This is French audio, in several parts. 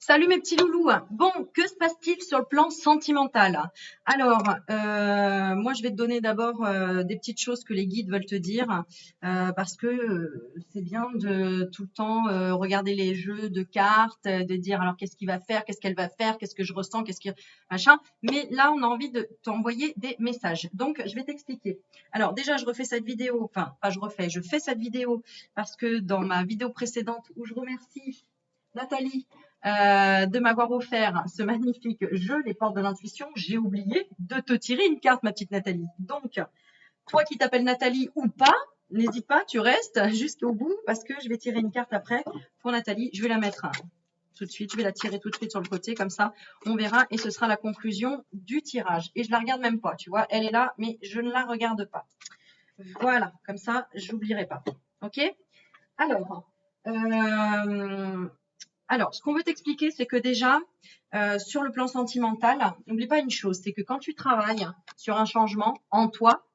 Salut mes petits loulous. Bon, que se passe-t-il sur le plan sentimental? Alors, moi, je vais te donner d'abord des petites choses que les guides veulent te dire, parce que c'est bien de tout le temps regarder les jeux de cartes, de dire alors qu'est-ce qu'il va faire, qu'est-ce qu'elle va faire, qu'est-ce que je ressens, qu'est-ce que machin. Mais là, on a envie de t'envoyer des messages. Donc, je vais t'expliquer. Alors, déjà, je refais cette vidéo, enfin, pas je refais, je fais cette vidéo parce que dans ma vidéo précédente où je remercie Nathalie de m'avoir offert ce magnifique jeu, les portes de l'intuition, j'ai oublié de te tirer une carte, ma petite Nathalie. Donc, toi qui t'appelles Nathalie ou pas, n'hésite pas, tu restes jusqu'au bout parce que je vais tirer une carte après pour Nathalie. Je vais la mettre tout de suite, je vais la tirer tout de suite sur le côté, comme ça, on verra et ce sera la conclusion du tirage. Et je la regarde même pas, tu vois, elle est là, mais je ne la regarde pas. Voilà, comme ça, je n'oublierai pas. Ok? Alors, ce qu'on veut t'expliquer, c'est que déjà, sur le plan sentimental, n'oublie pas une chose, c'est que quand tu travailles sur un changement en toi,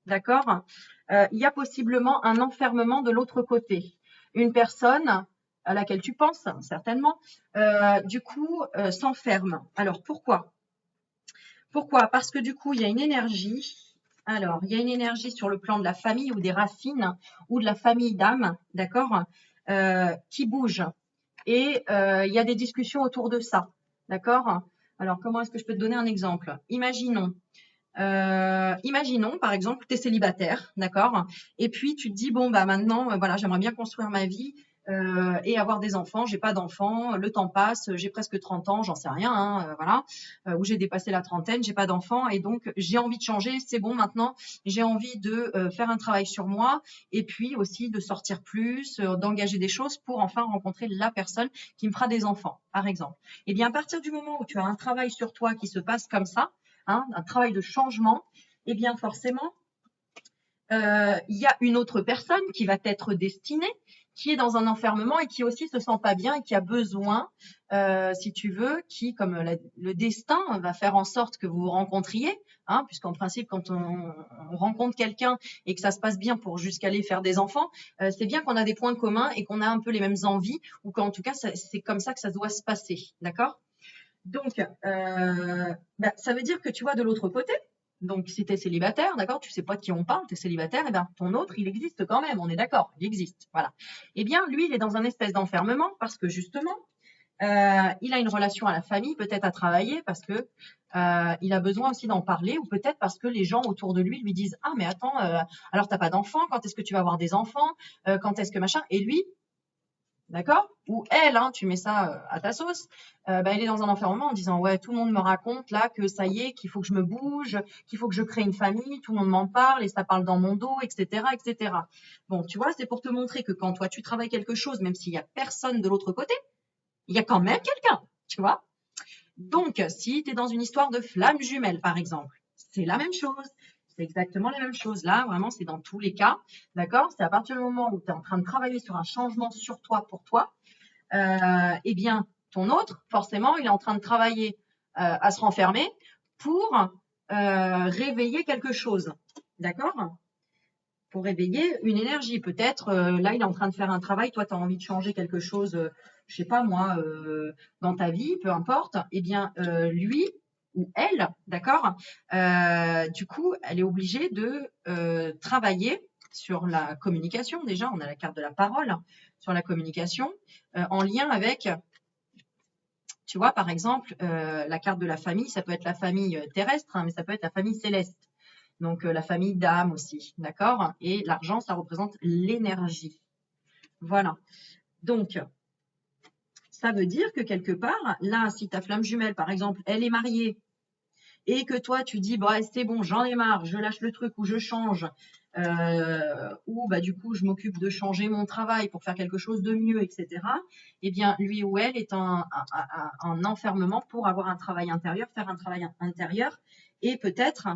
d'accord, il y a possiblement un enfermement de l'autre côté. Une personne à laquelle tu penses, certainement, du coup, s'enferme. Alors, pourquoi? Pourquoi? Parce que du coup, il y a une énergie. Alors, il y a une énergie sur le plan de la famille ou des racines ou de la famille d'âme, d'accord, qui bouge. Et il y a des discussions autour de ça, d'accord? Alors, comment est-ce que je peux te donner un exemple? Imaginons, par exemple, tu es célibataire, d'accord? Et puis, tu te dis, bon, bah maintenant, voilà, j'aimerais bien construire ma vie et avoir des enfants. J'ai pas d'enfants, le temps passe, j'ai presque 30 ans, j'en sais rien, hein, voilà, ou j'ai dépassé la trentaine, j'ai pas d'enfants et donc j'ai envie de changer. C'est bon, maintenant, j'ai envie de faire un travail sur moi et puis aussi de sortir plus, d'engager des choses pour enfin rencontrer la personne qui me fera des enfants, par exemple. Et bien, à partir du moment où tu as un travail sur toi qui se passe comme ça, hein, un travail de changement, et bien forcément, il y a une autre personne qui va être destinée, qui est dans un enfermement et qui aussi se sent pas bien et qui a besoin, si tu veux, qui, comme le destin va faire en sorte que vous vous rencontriez, hein, puisqu'en principe, quand on rencontre quelqu'un et que ça se passe bien pour jusqu'à aller faire des enfants, c'est bien qu'on a des points communs et qu'on a un peu les mêmes envies, ou qu'en tout cas, c'est comme ça que ça doit se passer, d'accord? Donc, ça veut dire que tu vois de l'autre côté. Donc, si tu es célibataire, d'accord, tu sais pas de qui on parle, tu es célibataire, et bien ton autre, il existe quand même, on est d'accord, il existe, voilà. Eh bien, lui, il est dans un espèce d'enfermement parce que justement, il a une relation à la famille, peut-être à travailler parce que il a besoin aussi d'en parler, ou peut-être parce que les gens autour de lui lui disent, ah mais attends, alors t'as pas d'enfants, quand est-ce que tu vas avoir des enfants, quand est-ce que machin, et lui, d'accord? Ou elle, hein, tu mets ça à ta sauce, elle est dans un enfermement en disant, ouais, tout le monde me raconte là que ça y est, qu'il faut que je me bouge, qu'il faut que je crée une famille, tout le monde m'en parle et ça parle dans mon dos, etc., etc. Bon, tu vois, c'est pour te montrer que quand toi tu travailles quelque chose, même s'il y a personne de l'autre côté, il y a quand même quelqu'un, tu vois. Donc, si tu es dans une histoire de flamme jumelle, par exemple, c'est la même chose. C'est exactement la même chose. Là, vraiment, c'est dans tous les cas. D'accord? C'est à partir du moment où tu es en train de travailler sur un changement sur toi pour toi, eh bien, ton autre, forcément, il est en train de travailler à se renfermer pour réveiller quelque chose. D'accord? Pour réveiller une énergie. Peut-être, là, il est en train de faire un travail, toi, tu as envie de changer quelque chose, je sais pas moi, dans ta vie, peu importe. Eh bien, lui ou elle, d'accord, du coup, elle est obligée de travailler sur la communication. Déjà, on a la carte de la parole, sur la communication, en lien avec, tu vois, par exemple, la carte de la famille, ça peut être la famille terrestre, hein, mais ça peut être la famille céleste. Donc, la famille d'âme aussi, d'accord? Et l'argent, ça représente l'énergie. Voilà. Donc, ça veut dire que quelque part, là, si ta flamme jumelle, par exemple, elle est mariée et que toi, tu dis, bah, c'est bon, j'en ai marre, je lâche le truc ou je change, ou bah, du coup, je m'occupe de changer mon travail pour faire quelque chose de mieux, etc. Eh bien, lui ou elle est en enfermement pour avoir un travail intérieur, faire un travail intérieur et peut-être,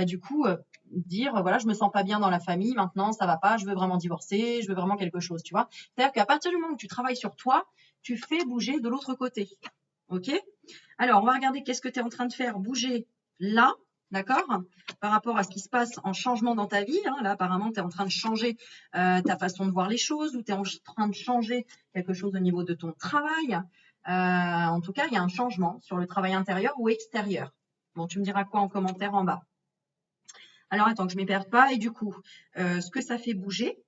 du coup, dire, voilà, je me sens pas bien dans la famille, maintenant, ça va pas, je veux vraiment divorcer, je veux vraiment quelque chose, tu vois. C'est-à-dire qu'à partir du moment où tu travailles sur toi, tu fais bouger de l'autre côté. OK? Alors, on va regarder qu'est-ce que tu es en train de faire bouger là, d'accord? Par rapport à ce qui se passe en changement dans ta vie. Hein. Là, apparemment, tu es en train de changer ta façon de voir les choses ou tu es en train de changer quelque chose au niveau de ton travail. En tout cas, il y a un changement sur le travail intérieur ou extérieur. Bon, tu me diras quoi en commentaire en bas. Alors, attends que je ne m'y perde pas. Et du coup, ce que ça fait bouger.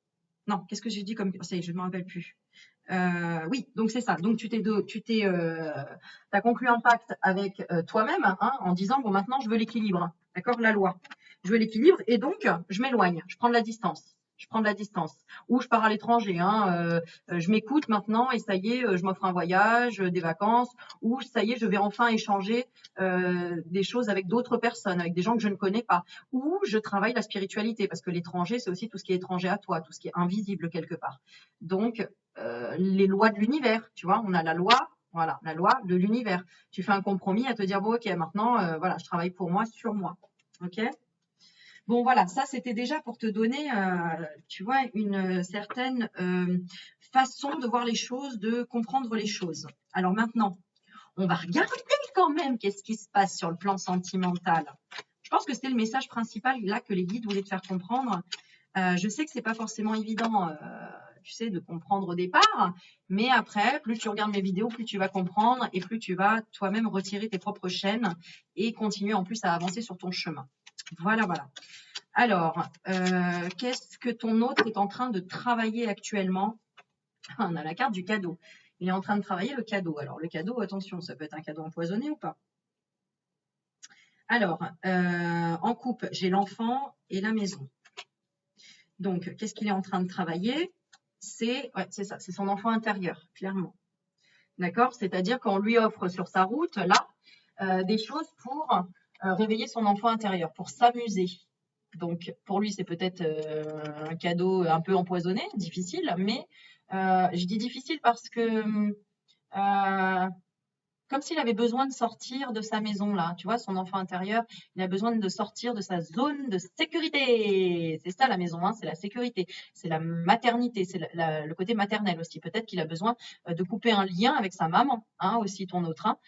Non, qu'est-ce que j'ai dit comme. Ça y est, je ne me rappelle plus. Oui, donc c'est ça. Donc t'as conclu un pacte avec toi-même hein, en disant bon maintenant je veux l'équilibre, d'accord, la loi. Je veux l'équilibre et donc je m'éloigne, je prends de la distance. Je prends de la distance. Ou je pars à l'étranger, je m'écoute maintenant et ça y est, je m'offre un voyage, des vacances, ou ça y est, je vais enfin échanger des choses avec d'autres personnes, avec des gens que je ne connais pas. Ou je travaille la spiritualité, parce que l'étranger, c'est aussi tout ce qui est étranger à toi, tout ce qui est invisible quelque part. Donc, les lois de l'univers, tu vois, on a la loi, voilà, la loi de l'univers. Tu fais un compromis à te dire, bon, ok, maintenant, voilà, je travaille pour moi, sur moi. Ok. Bon, voilà, ça, c'était déjà pour te donner, tu vois, une certaine façon de voir les choses, de comprendre les choses. Alors maintenant, on va regarder quand même qu'est-ce qui se passe sur le plan sentimental. Je pense que c'est le message principal là que les guides voulaient te faire comprendre. Je sais que c'est pas forcément évident, tu sais, de comprendre au départ, mais après, plus tu regardes mes vidéos, plus tu vas comprendre et plus tu vas toi-même retirer tes propres chaînes et continuer en plus à avancer sur ton chemin. Voilà, voilà. Alors, qu'est-ce que ton autre est en train de travailler actuellement? On a la carte du cadeau. Il est en train de travailler le cadeau. Alors, le cadeau, attention, ça peut être un cadeau empoisonné ou pas? Alors, en coupe, j'ai l'enfant et la maison. Donc, qu'est-ce qu'il est en train de travailler? C'est ça, c'est son enfant intérieur, clairement. D'accord? C'est-à-dire qu'on lui offre sur sa route, là, des choses pour réveiller son enfant intérieur, pour s'amuser. Donc, pour lui, c'est peut-être un cadeau un peu empoisonné, difficile, mais je dis difficile parce que comme s'il avait besoin de sortir de sa maison, là, tu vois, son enfant intérieur, il a besoin de sortir de sa zone de sécurité. C'est ça la maison, hein, c'est la sécurité, c'est la maternité, c'est le côté maternel aussi. Peut-être qu'il a besoin de couper un lien avec sa maman, hein, aussi ton autre. Hein.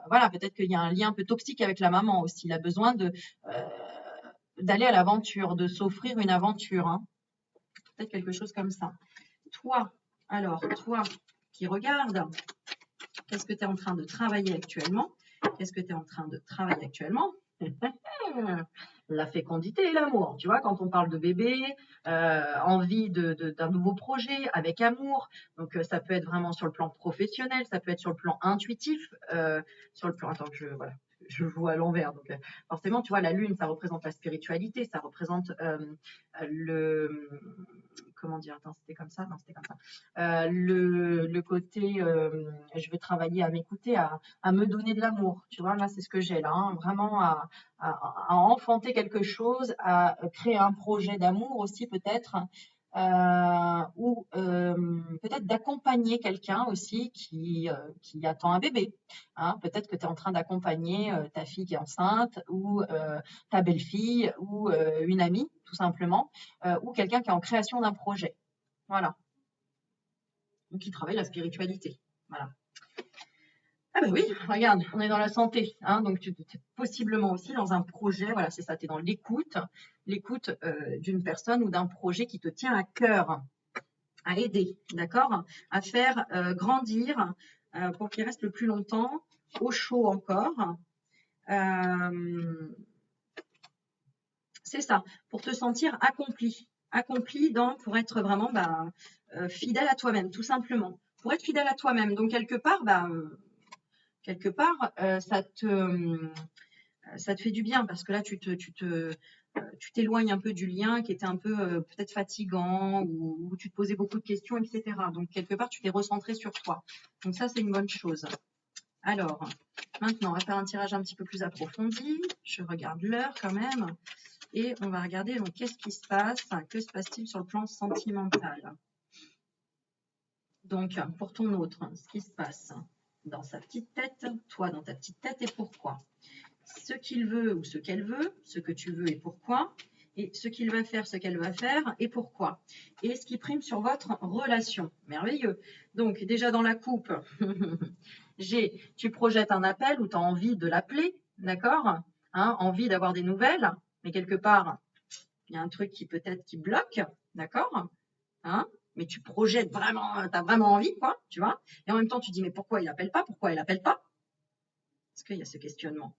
Voilà, peut-être qu'il y a un lien un peu toxique avec la maman aussi. Il a besoin d'aller à l'aventure, de s'offrir une aventure. Hein. Peut-être quelque chose comme ça. Toi, alors, toi qui regardes, qu'est-ce que tu es en train de travailler actuellement? Qu'est-ce que tu es en train de travailler actuellement? La fécondité et l'amour. Tu vois, quand on parle de bébé, envie d'un nouveau projet avec amour. Donc, ça peut être vraiment sur le plan professionnel, ça peut être sur le plan intuitif, sur le plan. Attends, voilà, je vois à l'envers. Donc, forcément, tu vois, la lune, ça représente la spiritualité, ça représente le. Comment dire? Attends, c'était comme ça? Non, c'était comme ça. Le côté, je vais travailler à m'écouter, à me donner de l'amour. Tu vois, là, c'est ce que j'ai là, hein, vraiment à enfanter quelque chose, à créer un projet d'amour aussi peut-être, ou peut-être d'accompagner quelqu'un aussi qui attend un bébé. Hein. Peut-être que tu es en train d'accompagner ta fille qui est enceinte ou ta belle-fille ou une amie, tout simplement, ou quelqu'un qui est en création d'un projet. Voilà. Ou qui travaille la spiritualité. Voilà. Ah ben oui, regarde, on est dans la santé, hein, donc tu es possiblement aussi dans un projet, voilà, c'est ça, tu es dans l'écoute d'une personne ou d'un projet qui te tient à cœur, à aider, d'accord, à faire grandir pour qu'il reste le plus longtemps, au chaud encore. C'est ça, pour te sentir accompli pour être vraiment fidèle à toi-même, tout simplement. Pour être fidèle à toi-même, donc quelque part, ça te fait du bien parce que là, tu t'éloignes un peu du lien qui était un peu peut-être fatigant ou où tu te posais beaucoup de questions, etc. Donc, quelque part, tu t'es recentré sur toi. Donc, ça, c'est une bonne chose. Alors, maintenant, on va faire un tirage un petit peu plus approfondi. Je regarde l'heure quand même. Et on va regarder donc qu'est-ce qui se passe, que se passe-t-il sur le plan sentimental. Donc, pour ton autre, ce qui se passe dans sa petite tête, toi dans ta petite tête et pourquoi. Ce qu'il veut ou ce qu'elle veut, ce que tu veux et pourquoi, et ce qu'il va faire, ce qu'elle va faire et pourquoi. Et ce qui prime sur votre relation. Merveilleux. Donc, déjà dans la coupe, tu projettes un appel ou tu as envie de l'appeler, d'accord, hein, envie d'avoir des nouvelles, mais quelque part, il y a un truc qui peut-être qui bloque, d'accord, hein. mais tu projettes vraiment, tu as vraiment envie, quoi, tu vois. Et en même temps, tu dis, mais pourquoi il appelle pas? Pourquoi il appelle pas? Parce qu'il y a ce questionnement.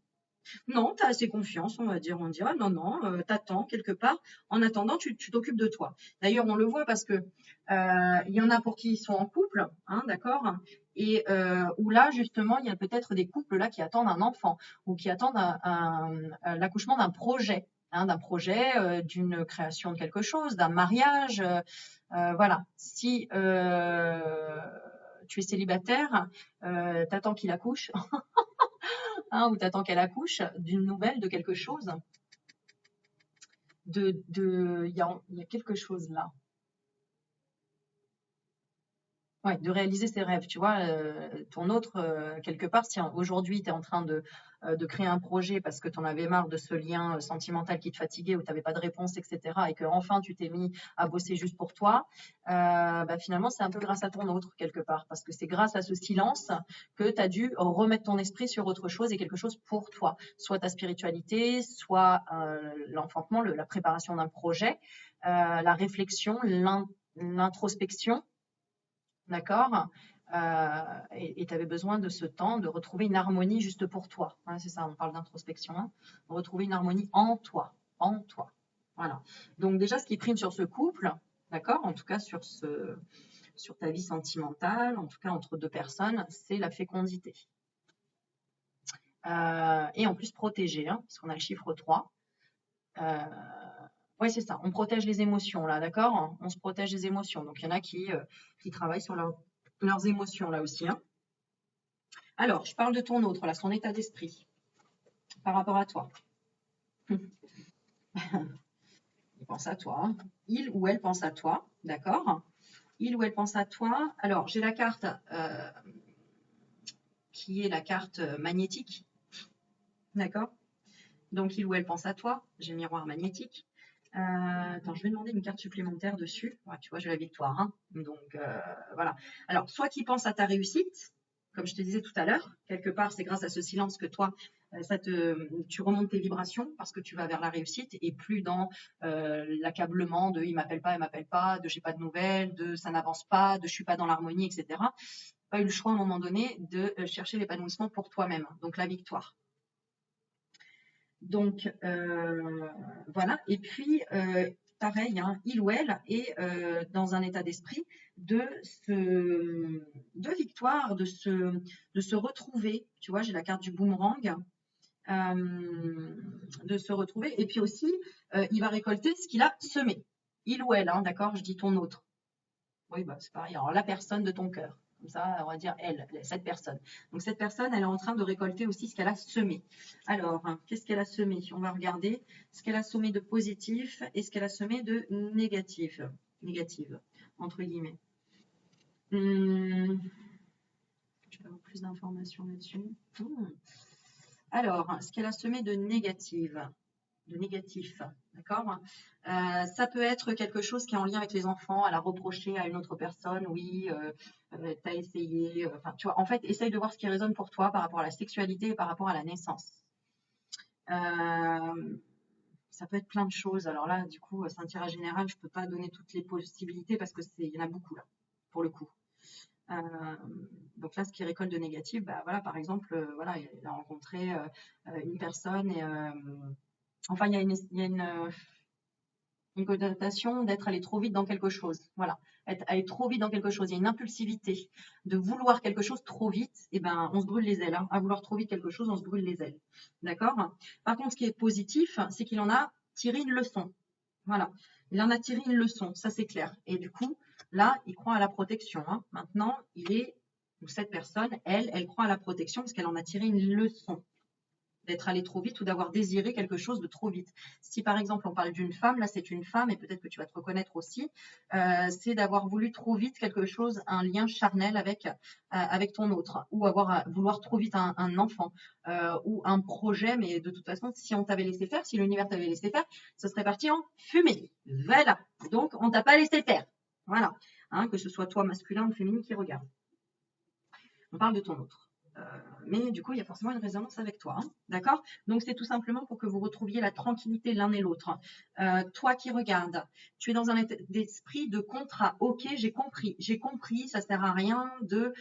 Non, tu as assez confiance, on va dire. On dira non, non, t'attends quelque part. En attendant, tu t'occupes de toi. D'ailleurs, on le voit parce que il y en a pour qui ils sont en couple, hein, d'accord? Et où là, justement, il y a peut-être des couples là qui attendent un enfant ou qui attendent l'accouchement d'un projet, d'une création de quelque chose, d'un mariage. Voilà. Si tu es célibataire, t'attends qu'il accouche, hein, ou t'attends qu'elle accouche d'une nouvelle, de quelque chose, il y a quelque chose là. Ouais, de réaliser ses rêves, tu vois, ton autre, quelque part, si aujourd'hui tu es en train de créer un projet parce que tu en avais marre de ce lien sentimental qui te fatiguait, où tu n'avais pas de réponse, etc., et que enfin tu t'es mis à bosser juste pour toi, bah, finalement, c'est un peu grâce à ton autre, quelque part, parce que c'est grâce à ce silence que tu as dû remettre ton esprit sur autre chose et quelque chose pour toi, soit ta spiritualité, soit l'enfantement, la préparation d'un projet, la réflexion, l'introspection. D'accord? Et tu avais besoin de ce temps, de retrouver une harmonie juste pour toi. Hein, c'est ça, on parle d'introspection, hein. Retrouver une harmonie en toi, en toi. Voilà. Donc déjà, ce qui prime sur ce couple, d'accord, en tout cas sur ta vie sentimentale, en tout cas entre deux personnes, c'est la fécondité. Et en plus protégé, hein, parce qu'on a le chiffre 3. Oui, c'est ça. On protège les émotions, là, d'accord? On se protège les émotions. Donc, il y en a qui travaillent sur leurs émotions, là aussi, hein. Alors, je parle de ton autre, là, son état d'esprit par rapport à toi. Il pense à toi, hein. Il ou elle pense à toi, d'accord? Il ou elle pense à toi. Alors, j'ai la carte qui est la carte magnétique, d'accord? Donc, il ou elle pense à toi. J'ai le miroir magnétique. Attends, je vais demander une carte supplémentaire dessus. Ouais, tu vois, j'ai la victoire, hein. Donc, voilà. Alors, soit qu'il pense à ta réussite, comme je te disais tout à l'heure, quelque part, c'est grâce à ce silence que toi, tu remontes tes vibrations parce que tu vas vers la réussite et plus dans l'accablement de il m'appelle pas, de j'ai pas de nouvelles, de ça n'avance pas, de je suis pas dans l'harmonie, etc. Pas eu le choix à un moment donné de chercher l'épanouissement pour toi-même, donc la victoire. Donc, voilà. Et puis, pareil, hein, il ou elle est dans un état d'esprit de victoire, de se retrouver. Tu vois, j'ai la carte du boomerang, de se retrouver. Et puis aussi, il va récolter ce qu'il a semé. Il ou elle, hein, d'accord? Je dis ton autre. Oui, bah, c'est pareil. Alors, la personne de ton cœur. Comme ça, on va dire elle, cette personne. Donc, cette personne, elle est en train de récolter aussi ce qu'elle a semé. Alors, hein, qu'est-ce qu'elle a semé? On va regarder ce qu'elle a semé de positif et ce qu'elle a semé de négatif. Négative, entre guillemets. Je vais avoir plus d'informations là-dessus. Alors, ce qu'elle a semé de négatif, d'accord? Ça peut être quelque chose qui est en lien avec les enfants, elle a reproché à une autre personne, oui, tu as essayé, enfin, tu vois, en fait, essaye de voir ce qui résonne pour toi par rapport à la sexualité et par rapport à la naissance. Ça peut être plein de choses. Alors là, du coup, c'est un tirage général, je ne peux pas donner toutes les possibilités parce qu'il y en a beaucoup là, pour le coup. Donc là, ce qui récolte de négatif, bah, voilà, par exemple, voilà, il a rencontré une personne et enfin, il y a une connotation d'être allé trop vite dans quelque chose. Voilà, être allé trop vite dans quelque chose. Il y a une impulsivité de vouloir quelque chose trop vite. Et ben, on se brûle les ailes, hein. À vouloir trop vite quelque chose, on se brûle les ailes. D'accord? Par contre, ce qui est positif, c'est qu'il en a tiré une leçon. Voilà, il en a tiré une leçon, ça c'est clair. Et du coup, là, il croit à la protection, hein. Maintenant, cette personne, elle croit à la protection parce qu'elle en a tiré une leçon d'être allé trop vite ou d'avoir désiré quelque chose de trop vite. Si par exemple on parle d'une femme, là c'est une femme et peut-être que tu vas te reconnaître aussi, c'est d'avoir voulu trop vite quelque chose, un lien charnel avec ton autre, ou vouloir trop vite un enfant ou un projet, mais de toute façon si on t'avait laissé faire, si l'univers t'avait laissé faire, ce serait parti en fumée. Voilà, donc on t'a pas laissé faire. Voilà, hein, que ce soit toi masculin ou féminin qui regarde. On parle de ton autre. Mais du coup, il y a forcément une résonance avec toi, hein, d'accord? Donc, c'est tout simplement pour que vous retrouviez la tranquillité l'un et l'autre. Toi qui regardes, tu es dans un état d'esprit de contrat. Ok, j'ai compris, ça sert à rien de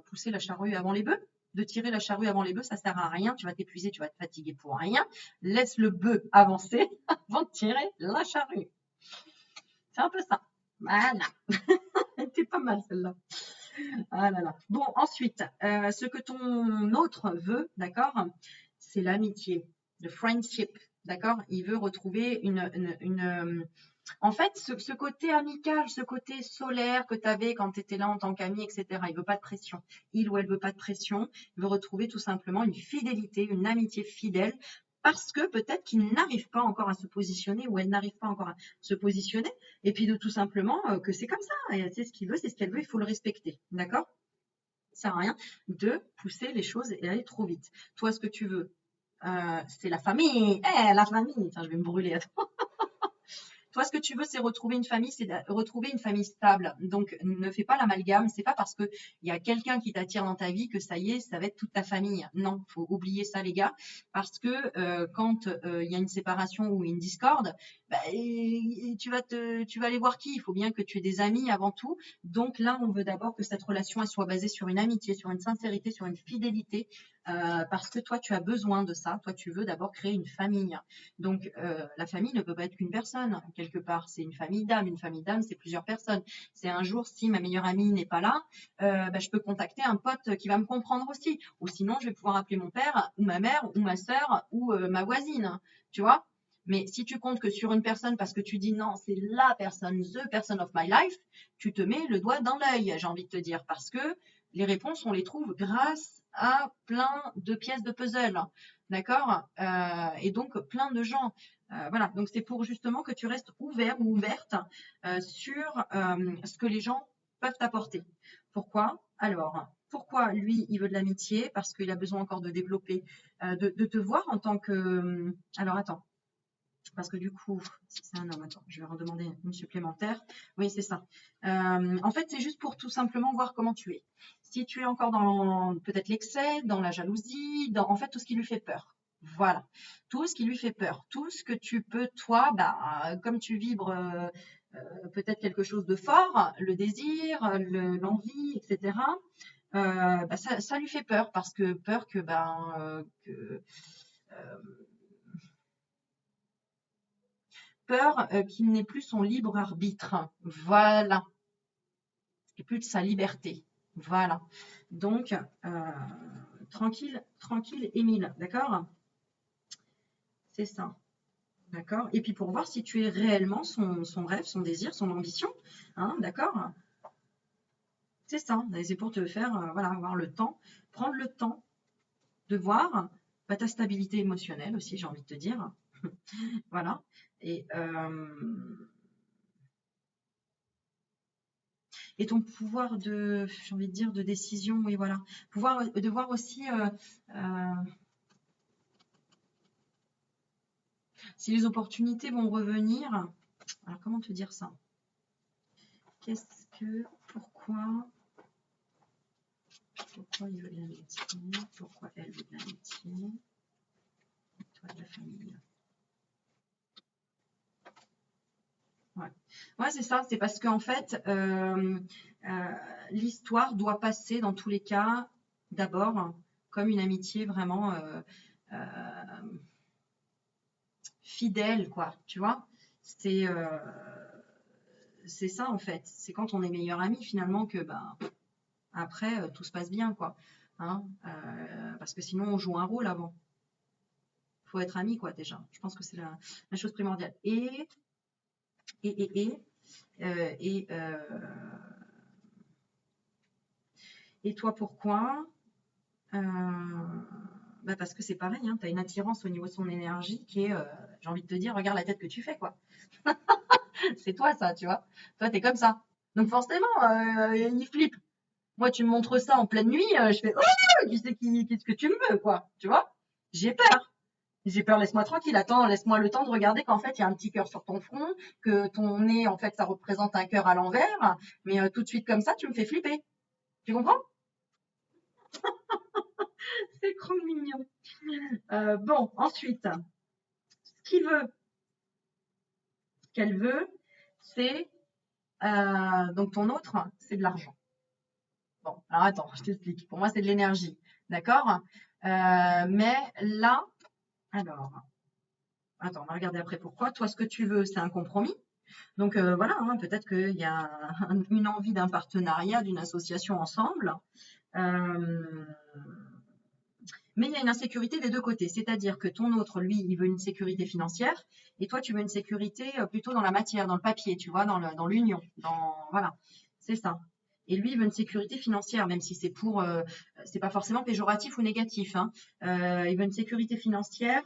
pousser la charrue avant les bœufs, de tirer la charrue avant les bœufs, ça sert à rien, tu vas t'épuiser, tu vas te fatiguer pour rien. Laisse le bœuf avancer avant de tirer la charrue. C'est un peu ça. Voilà. C'était pas mal celle-là. Ah là là. Bon, ensuite, ce que ton autre veut, d'accord, c'est l'amitié, le friendship, d'accord? Il veut retrouver en fait, ce côté amical, ce côté solaire que tu avais quand tu étais là en tant qu'ami, etc. Il veut pas de pression. Il ou elle veut pas de pression. Il veut retrouver tout simplement une fidélité, une amitié fidèle. Parce que peut-être qu'il n'arrive pas encore à se positionner ou elle n'arrive pas encore à se positionner. Et puis de tout simplement que c'est comme ça. Et c'est ce qu'il veut, c'est ce qu'elle veut, il faut le respecter. D'accord? Ça sert à rien de pousser les choses et aller trop vite. Toi, ce que tu veux, c'est la famille. La famille. Tiens, je vais me brûler. Attends. Toi, ce que tu veux, c'est retrouver une famille, c'est retrouver une famille stable. Donc, ne fais pas l'amalgame. C'est pas parce que il y a quelqu'un qui t'attire dans ta vie que ça y est, ça va être toute ta famille. Non, faut oublier ça, les gars, parce que quand il y a une séparation ou une discorde, bah, tu vas aller voir qui. Il faut bien que tu aies des amis avant tout. Donc là, on veut d'abord que cette relation elle soit basée sur une amitié, sur une sincérité, sur une fidélité, parce que toi, tu as besoin de ça. Toi, tu veux d'abord créer une famille. Donc, la famille ne peut pas être qu'une personne, quelque part. C'est une famille d'âmes. Une famille d'âmes, c'est plusieurs personnes. C'est un jour, si ma meilleure amie n'est pas là, bah, je peux contacter un pote qui va me comprendre aussi. Ou sinon, je vais pouvoir appeler mon père, ou ma mère, ou ma sœur, ou ma voisine. Tu vois? Mais si tu comptes que sur une personne parce que tu dis non, c'est la personne, the person of my life, tu te mets le doigt dans l'œil, j'ai envie de te dire, parce que les réponses, on les trouve grâce à plein de pièces de puzzle. D'accord? Et donc, plein de gens. Voilà. Donc, c'est pour justement que tu restes ouvert ou ouverte sur ce que les gens peuvent t'apporter. Pourquoi? Alors, pourquoi lui, il veut de l'amitié? Parce qu'il a besoin encore de développer, de te voir en tant que. Alors, attends. Parce que du coup, si c'est un homme, attends, je vais redemander une supplémentaire. Oui, c'est ça. En fait, c'est juste pour tout simplement voir comment tu es. Si tu es encore dans peut-être l'excès, dans la jalousie, dans en fait tout ce qui lui fait peur. Voilà, tout ce qui lui fait peur, tout ce que tu peux, toi, bah, comme tu vibres peut-être quelque chose de fort, le désir, l'envie, etc. Bah, ça lui fait peur parce que peur que, peur qu'il n'ait plus son libre arbitre. Voilà. Et plus de sa liberté. Voilà. Donc, tranquille, tranquille, Émile. D'accord? C'est ça. D'accord? Et puis pour voir si tu es réellement son rêve, son désir, son ambition. Hein, d'accord? C'est ça. Et c'est pour te faire voilà, avoir le temps, prendre le temps de voir ta stabilité émotionnelle aussi, j'ai envie de te dire. Voilà. Et et ton pouvoir de, j'ai envie de dire, de décision, oui, voilà. Pouvoir de voir aussi si les opportunités vont revenir. Alors, comment te dire ça? Qu'est-ce que, pourquoi il veut de l'amitié? Pourquoi elle veut de l'amitié? Toi, de la famille. Ouais, ouais c'est ça. C'est parce qu'en fait, l'histoire doit passer dans tous les cas d'abord comme une amitié vraiment fidèle, quoi. Tu vois? C'est c'est ça en fait. C'est quand on est meilleur ami finalement que ben après tout se passe bien, quoi. Hein? Parce que sinon on joue un rôle avant. Faut être ami, quoi, déjà. Je pense que c'est la chose primordiale. Et, et, et, et, et toi, pourquoi? Bah parce que c'est pareil, hein, tu as une attirance au niveau de son énergie qui est, j'ai envie de te dire, regarde la tête que tu fais, quoi. C'est toi, ça, tu vois. Toi, t'es comme ça. Donc forcément, il flippe. Moi, tu me montres ça en pleine nuit, je fais, oh, qui c'est qu'est-ce que tu me veux, quoi. Tu vois? J'ai peur. J'ai peur, laisse-moi tranquille. Attends, laisse-moi le temps de regarder qu'en fait, il y a un petit cœur sur ton front, que ton nez, en fait, ça représente un cœur à l'envers. Mais tout de suite comme ça, tu me fais flipper. Tu comprends? C'est trop mignon. Bon, ensuite, ce qu'il veut, ce qu'elle veut, c'est donc ton autre, c'est de l'argent. Bon, alors attends, je t'explique. Pour moi, c'est de l'énergie, d'accord? Mais là, alors, attends, on va regarder après pourquoi. Toi, ce que tu veux, c'est un compromis. Donc voilà, hein, peut-être qu'il y a une envie d'un partenariat, d'une association ensemble. Euh, mais il y a une insécurité des deux côtés. C'est-à-dire que ton autre, lui, il veut une sécurité financière et toi, tu veux une sécurité plutôt dans la matière, dans le papier, tu vois, dans l'union. Voilà, c'est ça. Et lui, il veut une sécurité financière, même si c'est pas forcément péjoratif ou négatif, hein. Il veut une sécurité financière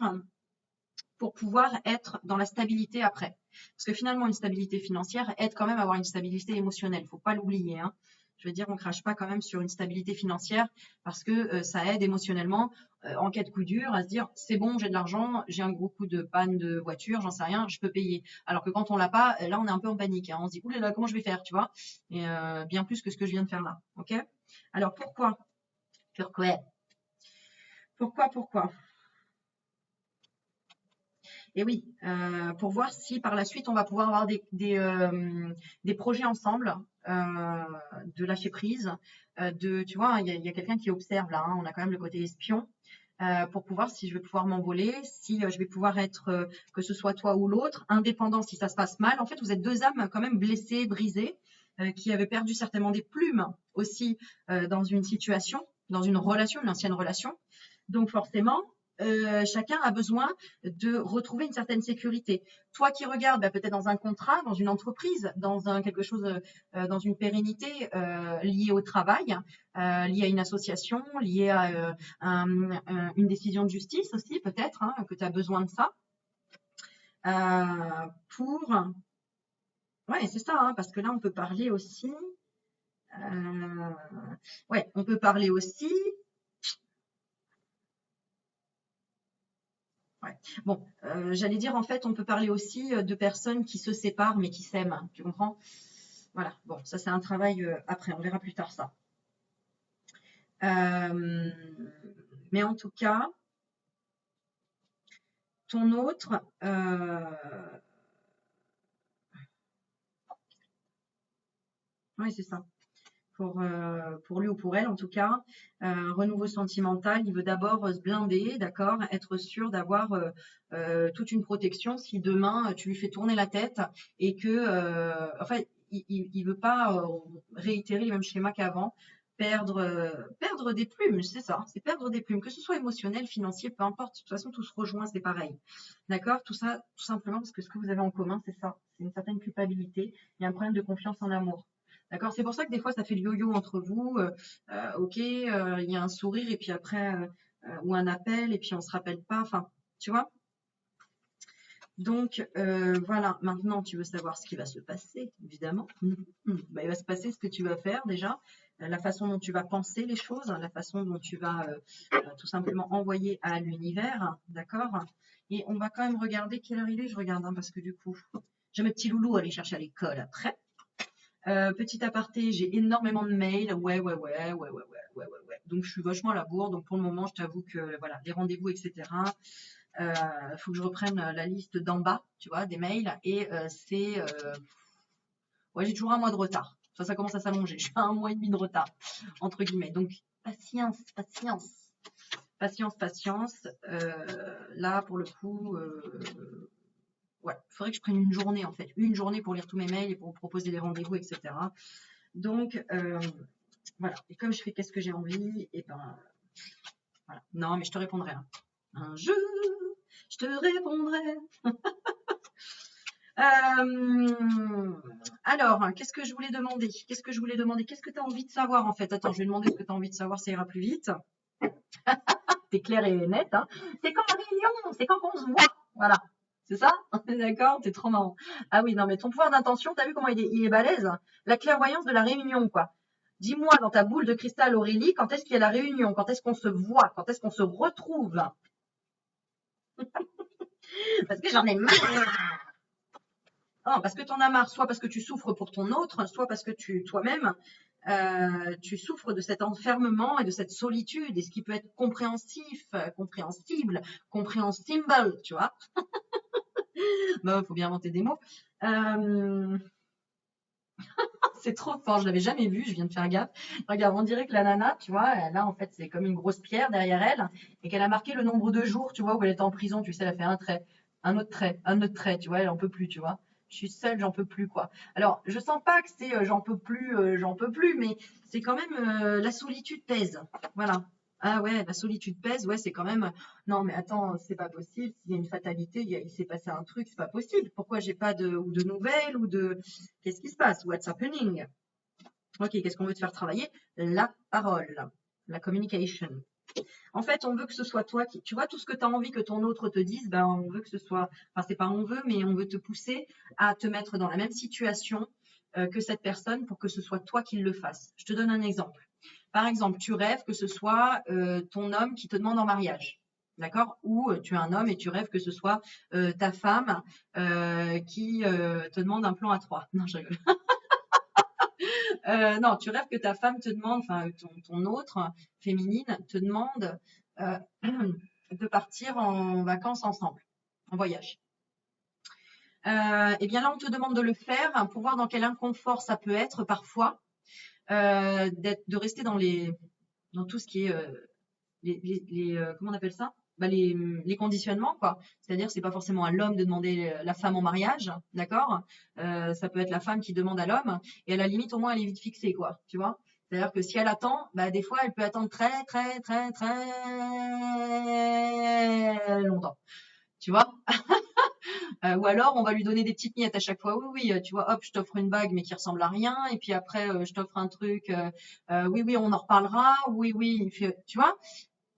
pour pouvoir être dans la stabilité après. Parce que finalement, une stabilité financière aide quand même à avoir une stabilité émotionnelle. Il ne faut pas l'oublier, hein. Je veux dire, on ne crache pas quand même sur une stabilité financière parce que ça aide émotionnellement en cas de coup dur à se dire c'est bon, j'ai de l'argent, j'ai un gros coup de panne de voiture, j'en sais rien, je peux payer. Alors que quand on l'a pas, là on est un peu en panique, hein. On se dit oulala, comment je vais faire, tu vois? Et bien plus que ce que je viens de faire là. Ok? Alors pourquoi? Pourquoi? Et oui, pour voir si par la suite on va pouvoir avoir des projets ensemble, de lâcher prise, tu vois, il y a quelqu'un qui observe là, hein, on a quand même le côté espion, pour pouvoir si je vais pouvoir m'envoler, si je vais pouvoir être, que ce soit toi ou l'autre, indépendant si ça se passe mal. En fait, vous êtes deux âmes quand même blessées, brisées, qui avaient perdu certainement des plumes aussi dans une situation, dans une relation, une ancienne relation. Donc forcément, chacun a besoin de retrouver une certaine sécurité. Toi qui regardes, bah, peut-être dans un contrat, dans une entreprise, quelque chose, dans une pérennité liée au travail, liée à une association, liée à une décision de justice aussi, peut-être, hein, que tu as besoin de ça. Pour. Ouais, c'est ça, hein, parce que là, on peut parler aussi. Ouais, on peut parler aussi. Ouais. Bon, j'allais dire en fait, on peut parler aussi de personnes qui se séparent mais qui s'aiment. Tu comprends? Voilà. Bon, ça c'est un travail après. On verra plus tard ça. Euh, mais en tout cas, ton autre, oui c'est ça. Pour lui ou pour elle en tout cas, renouveau sentimental, il veut d'abord se blinder, d'accord, être sûr d'avoir toute une protection si demain tu lui fais tourner la tête et que, enfin, il veut pas réitérer les mêmes schémas qu'avant, perdre des plumes, c'est ça, c'est perdre des plumes, que ce soit émotionnel, financier, peu importe, de toute façon tout se rejoint, c'est pareil, d'accord, tout ça, tout simplement parce que ce que vous avez en commun, c'est ça, c'est une certaine culpabilité, il y a un problème de confiance en l'amour. D'accord? C'est pour ça que des fois, ça fait le yo-yo entre vous. Ok, il y a un sourire et puis après, ou un appel et puis on se rappelle pas. Enfin, tu vois? Donc, voilà. Maintenant, tu veux savoir ce qui va se passer, évidemment. Bah, il va se passer ce que tu vas faire déjà, la façon dont tu vas penser les choses, la façon dont tu vas tout simplement envoyer à l'univers. D'accord? Et on va quand même regarder quelle heure il est. Je regarde, hein, parce que du coup, j'ai mes petits loulous à aller chercher à l'école après. Petit aparté, j'ai énormément de mails. Ouais. Donc, je suis vachement à la bourre. Donc, pour le moment, je t'avoue que voilà, les rendez-vous, etc. Faut que je reprenne la liste d'en bas, tu vois, des mails. Et ouais, j'ai toujours un mois de retard. Ça commence à s'allonger. J'ai un mois et demi de retard, entre guillemets. Donc, patience. Là, pour le coup, ouais, il faudrait que je prenne une journée en fait, une journée pour lire tous mes mails et pour vous proposer des rendez-vous, etc. Donc voilà. Et comme je fais qu'est-ce que j'ai envie, et ben voilà. Non, mais je te répondrai. Hein. Un jour, je te répondrai. Alors, qu'est-ce que je voulais demander? Qu'est-ce que tu as envie de savoir en fait? Attends, je vais demander ce que tu as envie de savoir, ça ira plus vite. T'es clair et net. Hein. C'est quand la réunion, c'est quand on se voit. Voilà. C'est ça? D'accord? T'es trop marrant. Ah oui, non, mais ton pouvoir d'intention, t'as vu comment il est balèze? La clairvoyance de la réunion, quoi. Dis-moi dans ta boule de cristal, Aurélie, quand est-ce qu'il y a la réunion? Quand est-ce qu'on se voit? Quand est-ce qu'on se retrouve? Parce que j'en ai marre. Non, parce que t'en as marre, soit parce que tu souffres pour ton autre, soit parce que toi-même, tu souffres de cet enfermement et de cette solitude, et ce qui peut être compréhensif, compréhensible, compréhensible, tu vois. Bah, faut bien inventer des mots. C'est trop fort, je l'avais jamais vu, je viens de faire gaffe. Regarde, on dirait que la nana, tu vois, là en fait c'est comme une grosse pierre derrière elle, et qu'elle a marqué le nombre de jours, tu vois, où elle était en prison, tu sais, elle a fait un trait, un autre trait, un autre trait, tu vois, elle en peut plus, tu vois. Je suis seule, j'en peux plus, quoi. Alors, je sens pas que c'est j'en peux plus, mais c'est quand même la solitude pèse. Voilà. Ah ouais, la solitude pèse, ouais, c'est quand même. Non, mais attends, c'est pas possible. S'il y a une fatalité, il s'est passé un truc, c'est pas possible. Pourquoi j'ai pas de nouvelles ou de. Qu'est-ce qui se passe? What's happening? Ok, qu'est-ce qu'on veut te faire travailler? La parole, la communication. En fait, on veut que ce soit toi qui, tu vois, tout ce que tu as envie que ton autre te dise, ben, on veut que ce soit, enfin, c'est pas on veut, mais on veut te pousser à te mettre dans la même situation que cette personne pour que ce soit toi qui le fasse. Je te donne un exemple. Par exemple, tu rêves que ce soit ton homme qui te demande en mariage. D'accord? Ou tu es un homme et tu rêves que ce soit ta femme qui te demande un plan à trois. Non, je rigole. Non, tu rêves que ta femme te demande, enfin ton autre féminine te demande euh, de partir en vacances ensemble, en voyage. Et bien là, on te demande de le faire pour voir dans quel inconfort ça peut être parfois, de rester dans tout ce qui est comment on appelle ça? Bah, les conditionnements, quoi. C'est-à-dire, c'est pas forcément à l'homme de demander la femme en mariage, d'accord? Ça peut être la femme qui demande à l'homme, et à la limite, au moins, elle est vite fixée, quoi. Tu vois? C'est-à-dire que si elle attend, bah, des fois, elle peut attendre très, très, très, très longtemps. Tu vois? Ou alors, on va lui donner des petites miettes à chaque fois. Oui, oui, tu vois, hop, je t'offre une bague, mais qui ressemble à rien. Et puis après, je t'offre un truc. Oui, oui, on en reparlera. Oui, oui. Tu vois?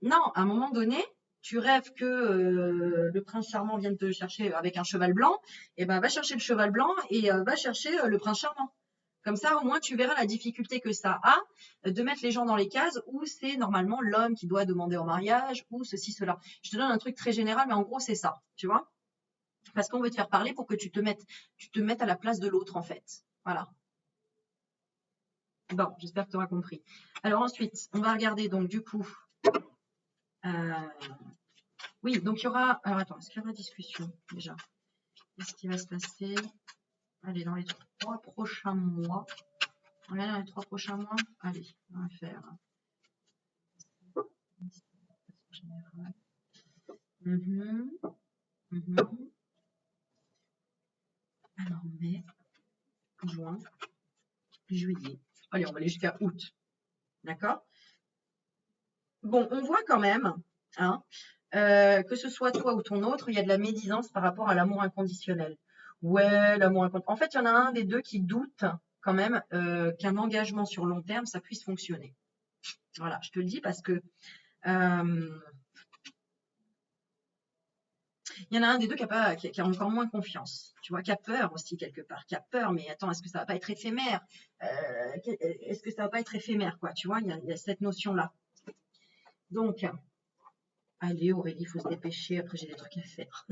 Non, à un moment donné, tu rêves que le prince charmant vienne te chercher avec un cheval blanc, et ben va chercher le cheval blanc et va chercher le prince charmant. Comme ça, au moins, tu verras la difficulté que ça a de mettre les gens dans les cases où c'est normalement l'homme qui doit demander en mariage ou ceci, cela. Je te donne un truc très général, mais en gros, c'est ça, tu vois? Parce qu'on veut te faire parler pour que tu te mettes à la place de l'autre, en fait. Voilà. Bon, j'espère que tu auras compris. Alors ensuite, on va regarder donc du coup. euh, Oui, donc il y aura. Alors attends, est-ce qu'il y aura discussion déjà? Qu'est-ce qui va se passer? Allez, dans les 3 prochains mois. On va dans les 3 prochains mois. Allez, on va faire. Mhm, mhm. Alors, mai, juin, juillet. Allez, on va aller jusqu'à août. D'accord? Bon, on voit quand même, hein, que ce soit toi ou ton autre, il y a de la médisance par rapport à l'amour inconditionnel. Ouais, l'amour inconditionnel. En fait, il y en a un des deux qui doute quand même qu'un engagement sur long terme, ça puisse fonctionner. Voilà, je te le dis parce que il y en a un des deux qui a encore moins confiance, tu vois, qui a peur aussi quelque part, qui a peur, mais attends, est-ce que ça va pas être éphémère? Est-ce que ça va pas être éphémère, quoi, tu vois, il y a cette notion-là. Donc, allez Aurélie, il faut se dépêcher, après j'ai des trucs à faire.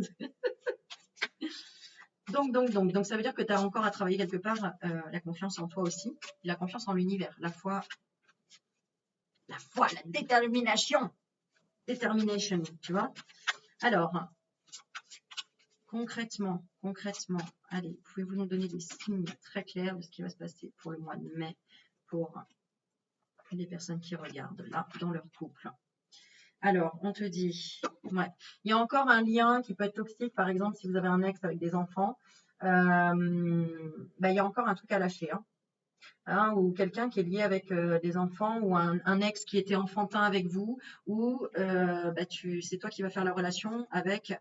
Donc, ça veut dire que tu as encore à travailler quelque part la confiance en toi aussi, la confiance en l'univers, la foi, la détermination, determination, tu vois. Alors, concrètement, allez, pouvez-vous nous donner des signes très clairs de ce qui va se passer pour le mois de mai pour les personnes qui regardent là dans leur couple? Alors, on te dit, ouais, il y a encore un lien qui peut être toxique, par exemple, si vous avez un ex avec des enfants, il y a encore un truc à lâcher, hein, ou quelqu'un qui est lié avec des enfants, ou un ex qui était enfantin avec vous, ou c'est toi qui vas faire la relation avec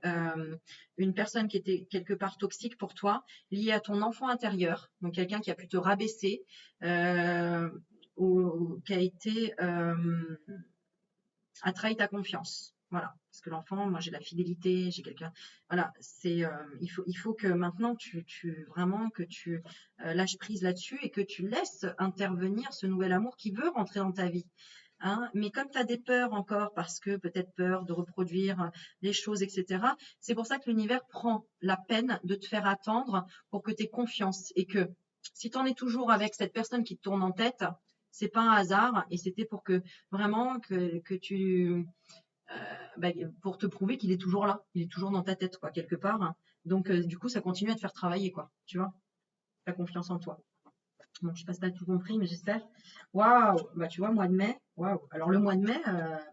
une personne qui était quelque part toxique pour toi, liée à ton enfant intérieur, donc quelqu'un qui a pu te rabaisser, ou qui a été a trahi ta confiance. Voilà, parce que l'enfant, moi j'ai la fidélité, j'ai quelqu'un. Voilà, il faut que maintenant vraiment que tu lâches prise là-dessus et que tu laisses intervenir ce nouvel amour qui veut rentrer dans ta vie. Hein. Mais comme tu as des peurs encore, parce que peut-être peur de reproduire les choses, etc., c'est pour ça que l'univers prend la peine de te faire attendre pour que tu aies confiance et que si tu en es toujours avec cette personne qui te tourne en tête, C'est pas un hasard et c'était pour que vraiment que tu pour te prouver qu'il est toujours là, il est toujours dans ta tête quoi quelque part. Hein. Donc du coup ça continue à te faire travailler quoi, tu vois, ta confiance en toi. Bon, je sais pas si t'as tout compris, mais j'espère. Waouh, bah tu vois, mois de mai. Waouh. Alors le mois de mai,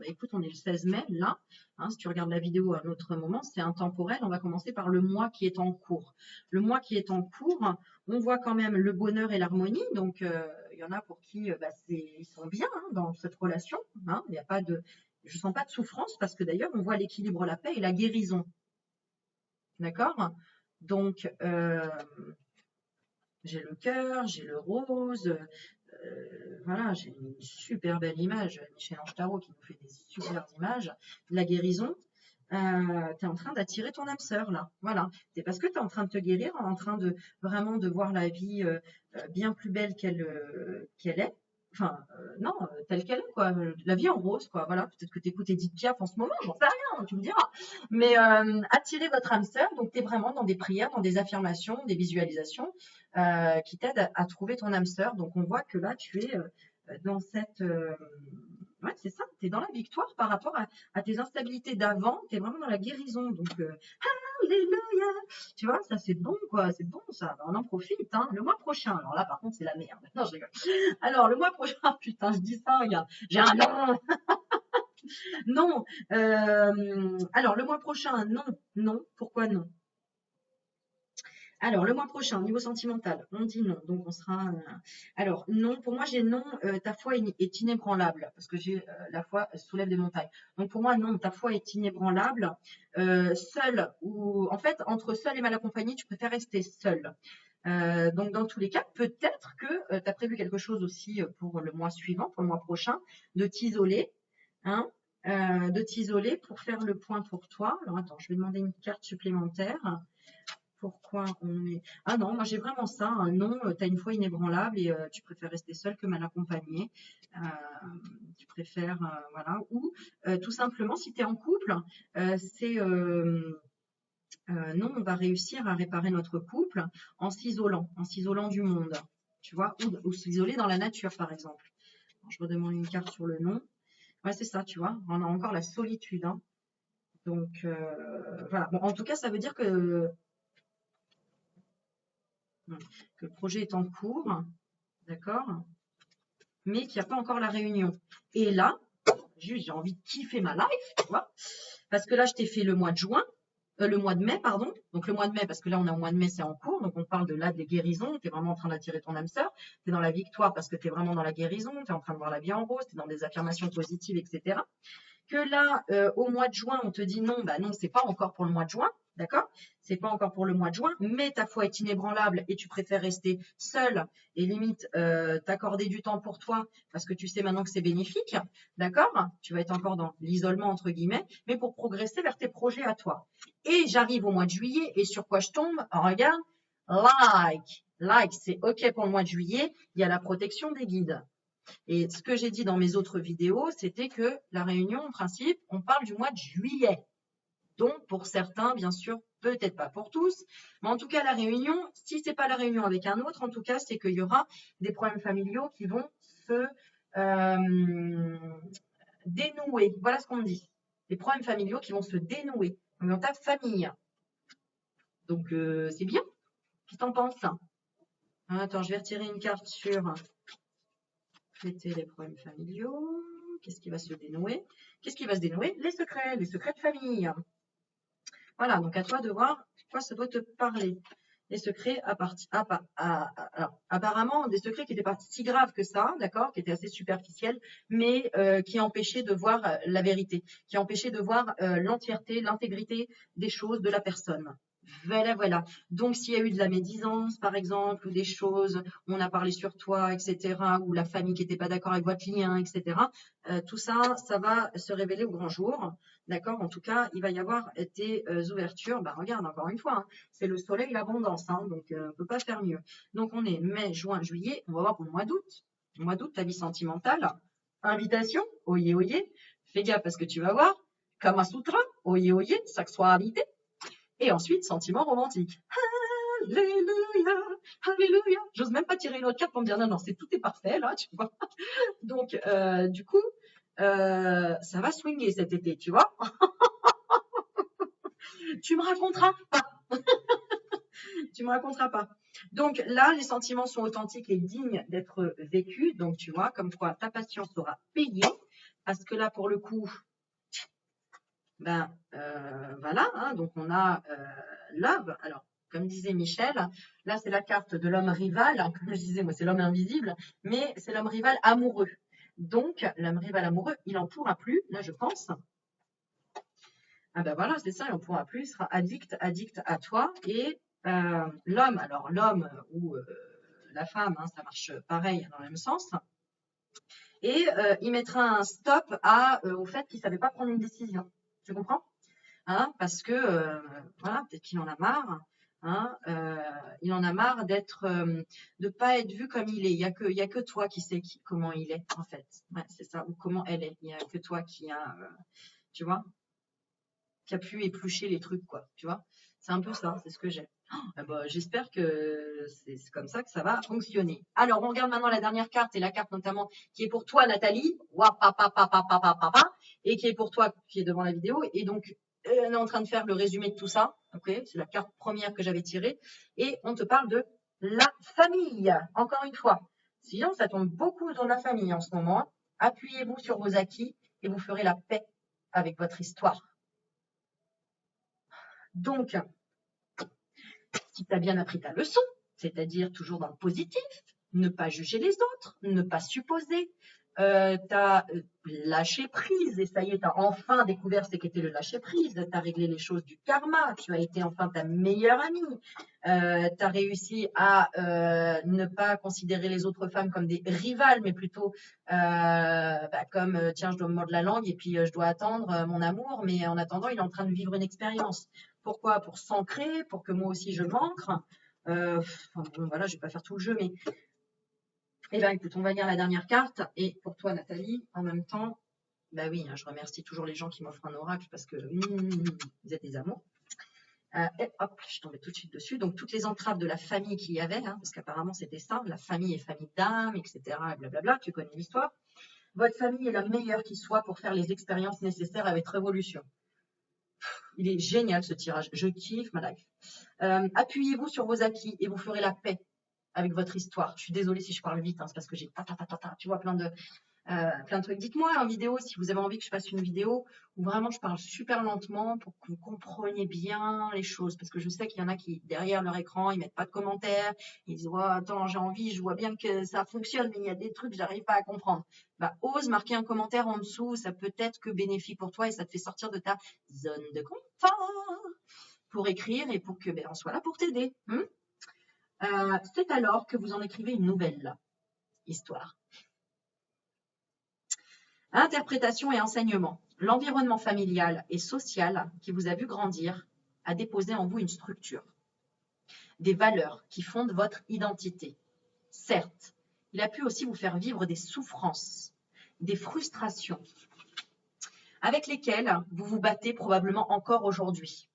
écoute, on est le 16 mai là. Hein, si tu regardes la vidéo à un autre moment, c'est intemporel. On va commencer par le mois qui est en cours. Le mois qui est en cours, on voit quand même le bonheur et l'harmonie. Donc il y en a pour qui ils sont bien hein, dans cette relation. Hein. Il n'y a pas de, je sens pas de souffrance parce que d'ailleurs on voit l'équilibre, la paix et la guérison. D'accord? Donc j'ai le cœur, j'ai le rose, voilà, j'ai une super belle image, Michel-Ange Tarot qui nous fait des super images, de la guérison. Tu es en train d'attirer ton âme sœur là, voilà. C'est parce que tu es en train de te guérir, en train de vraiment de voir la vie bien plus belle qu'elle est. Enfin, non, telle qu'elle est, quoi. La vie en rose, quoi. Voilà, peut-être que tu écoutes Edith Piaf en ce moment, j'en sais rien, tu me diras. Mais attirer votre âme sœur, donc tu es vraiment dans des prières, dans des affirmations, des visualisations qui t'aident à trouver ton âme sœur. Donc on voit que là, tu es dans cette... ouais, c'est ça, tu es dans la victoire par rapport à tes instabilités d'avant, tu es vraiment dans la guérison. Donc, alléluia, tu vois, ça c'est bon, quoi, c'est bon ça, on en profite, hein. Le mois prochain, alors là par contre c'est la merde, non je rigole. Alors le mois prochain, putain, je dis ça, regarde, j'ai un non, non, alors le mois prochain, non, non, pourquoi non? Alors, le mois prochain, au niveau sentimental, on dit non. Donc, on sera. Alors, non, pour moi, j'ai non, ta foi est inébranlable. Parce que j'ai la foi soulève des montagnes. Donc, pour moi, non, ta foi est inébranlable. Seul ou. En fait, entre seul et mal accompagné, tu préfères rester seul. Donc, dans tous les cas, peut-être que tu as prévu quelque chose aussi pour le mois suivant, pour le mois prochain, de t'isoler. Hein, de t'isoler pour faire le point pour toi. Alors, attends, je vais demander une carte supplémentaire. Pourquoi on est... Ah non, moi j'ai vraiment ça. Un non, tu as une foi inébranlable et tu préfères rester seul que mal accompagné. Euh, tu préfères, voilà. Ou tout simplement, si tu es en couple, c'est non, on va réussir à réparer notre couple en s'isolant du monde. Tu vois, ou s'isoler dans la nature, par exemple. Alors, je redemande une carte sur le non. Ouais, c'est ça, tu vois. On a encore la solitude. Hein. Donc, voilà. Bon, en tout cas, ça veut dire que le projet est en cours, d'accord, mais qu'il n'y a pas encore la réunion. Et là, juste j'ai envie de kiffer ma life, tu vois, parce que là, je t'ai fait le mois de juin, le mois de mai, pardon. Donc le mois de mai, parce que là, on est au mois de mai, c'est en cours, donc on parle de là des guérisons, tu es vraiment en train d'attirer ton âme sœur, tu es dans la victoire parce que tu es vraiment dans la guérison, tu es en train de voir la vie en rose, tu es dans des affirmations positives, etc. Que là, au mois de juin, on te dit non, bah non, c'est pas encore pour le mois de juin, d'accord? C'est pas encore pour le mois de juin, mais ta foi est inébranlable et tu préfères rester seule et limite t'accorder du temps pour toi parce que tu sais maintenant que c'est bénéfique, d'accord? Tu vas être encore dans l'isolement entre guillemets, mais pour progresser vers tes projets à toi. Et j'arrive au mois de juillet et sur quoi je tombe? Regarde, like, c'est ok pour le mois de juillet, il y a la protection des guides. Et ce que j'ai dit dans mes autres vidéos, c'était que la réunion, en principe, on parle du mois de juillet. Donc, pour certains, bien sûr, peut-être pas pour tous, mais en tout cas, la réunion, si ce n'est pas la réunion avec un autre, en tout cas, c'est qu'il y aura des problèmes familiaux qui vont se dénouer. Voilà ce qu'on dit. Des problèmes familiaux qui vont se dénouer dans ta famille. Donc, c'est bien. Qu'est-ce que t'en penses? Attends, je vais retirer une carte sur traiter les problèmes familiaux. Qu'est-ce qui va se dénouer? Qu'est-ce qui va se dénouer? Les secrets de famille. Voilà, donc à toi de voir quoi ça doit te parler. Les secrets alors, apparemment, des secrets qui n'étaient pas si graves que ça, d'accord, qui étaient assez superficiels, mais qui empêchaient de voir la vérité, qui empêchaient de voir l'entièreté, l'intégrité des choses de la personne. Voilà, voilà. Donc, s'il y a eu de la médisance, par exemple, ou des choses, on a parlé sur toi, etc., ou la famille qui n'était pas d'accord avec votre lien, etc., tout ça, ça va se révéler au grand jour. D'accord? En tout cas, il va y avoir des ouvertures. Bah, regarde, encore une fois, hein, c'est le soleil, l'abondance, hein, donc on ne peut pas faire mieux. Donc, on est mai, juin, juillet. On va voir pour le mois d'août. Le mois d'août, ta vie sentimentale. Invitation, oyez, oyez. Fais gaffe parce que tu vas voir. Kama Sutra, oyez, oyez, sexualité. Et ensuite, sentiment romantique. Alléluia, Alléluia. J'ose même pas tirer une autre carte pour me dire non, non, tout est parfait là, tu vois. Donc, du coup, ça va swinger cet été, tu vois. Tu me raconteras pas. Tu me raconteras pas. Donc là, les sentiments sont authentiques et dignes d'être vécus. Donc, tu vois, comme quoi ta patience sera payée. Parce que là, pour le coup, ben voilà, hein, donc on a Love. Alors, comme disait Michel, là, c'est la carte de l'homme rival. Hein, comme je disais, moi, c'est l'homme invisible, mais c'est l'homme rival amoureux. Donc, l'homme rival amoureux, il n'en pourra plus, là, je pense. Ah ben voilà, c'est ça, il n'en pourra plus, il sera addict à toi. Et l'homme, alors l'homme ou la femme, hein, ça marche pareil dans le même sens. Et il mettra un stop au fait qu'il ne savait pas prendre une décision. Tu comprends? Hein, parce que voilà, peut-être qu'il en a marre. Hein, il en a marre de pas être vu comme il est. Il y a que toi qui sais comment il est en fait. Ouais, c'est ça, ou comment elle est. Il y a que toi qui a, tu vois, qui a pu éplucher les trucs quoi. Tu vois, c'est un peu ça, c'est ce que j'ai. Oh, bah, j'espère que c'est comme ça que ça va fonctionner. Alors, on regarde maintenant la dernière carte et la carte notamment qui est pour toi, Nathalie, et qui est pour toi qui est devant la vidéo. Et donc, on est en train de faire le résumé de tout ça. Ok, c'est la carte première que j'avais tirée. Et on te parle de la famille. Encore une fois, sinon ça tombe beaucoup dans la famille en ce moment. Appuyez-vous sur vos acquis et vous ferez la paix avec votre histoire. Donc, si tu as bien appris ta leçon, c'est-à-dire toujours dans le positif, ne pas juger les autres, ne pas supposer, tu as lâché prise et ça y est, tu as enfin découvert ce qu'était le lâcher prise, tu as réglé les choses du karma, tu as été enfin ta meilleure amie, tu as réussi à ne pas considérer les autres femmes comme des rivales, mais plutôt comme tiens, je dois me mordre la langue et puis je dois attendre mon amour, mais en attendant, il est en train de vivre une expérience. Pourquoi? Pour s'ancrer, pour que moi aussi je m'ancre. Voilà, je ne vais pas faire tout le jeu, mais eh bien, écoute, on va lire la dernière carte. Et pour toi, Nathalie, en même temps, bah oui, hein, je remercie toujours les gens qui m'offrent un oracle parce que vous êtes des amours. Et hop, je suis tombée tout de suite dessus. Donc, toutes les entraves de la famille qu'il y avait, hein, parce qu'apparemment c'était ça, la famille est famille d'âme, etc. Blablabla, tu connais l'histoire. Votre famille est la meilleure qui soit pour faire les expériences nécessaires à votre évolution. Il est génial ce tirage, je kiffe ma life. Appuyez-vous sur vos acquis et vous ferez la paix avec votre histoire. Je suis désolée si je parle vite, hein, c'est parce que j'ai tu vois, plein de trucs. Dites-moi en vidéo si vous avez envie que je fasse une vidéo où vraiment je parle super lentement pour que vous compreniez bien les choses. Parce que je sais qu'il y en a qui, derrière leur écran, ils mettent pas de commentaires. Ils disent, oh, attends, j'ai envie, je vois bien que ça fonctionne, mais il y a des trucs que j'arrive pas à comprendre. Bah, ose marquer un commentaire en dessous, ça peut être que bénéfique pour toi et ça te fait sortir de ta zone de confort pour écrire et pour que on soit là pour t'aider. C'est alors que vous en écrivez une nouvelle histoire. Interprétation et enseignement. L'environnement familial et social qui vous a vu grandir a déposé en vous une structure, des valeurs qui fondent votre identité. Certes, il a pu aussi vous faire vivre des souffrances, des frustrations, avec lesquelles vous vous battez probablement encore aujourd'hui.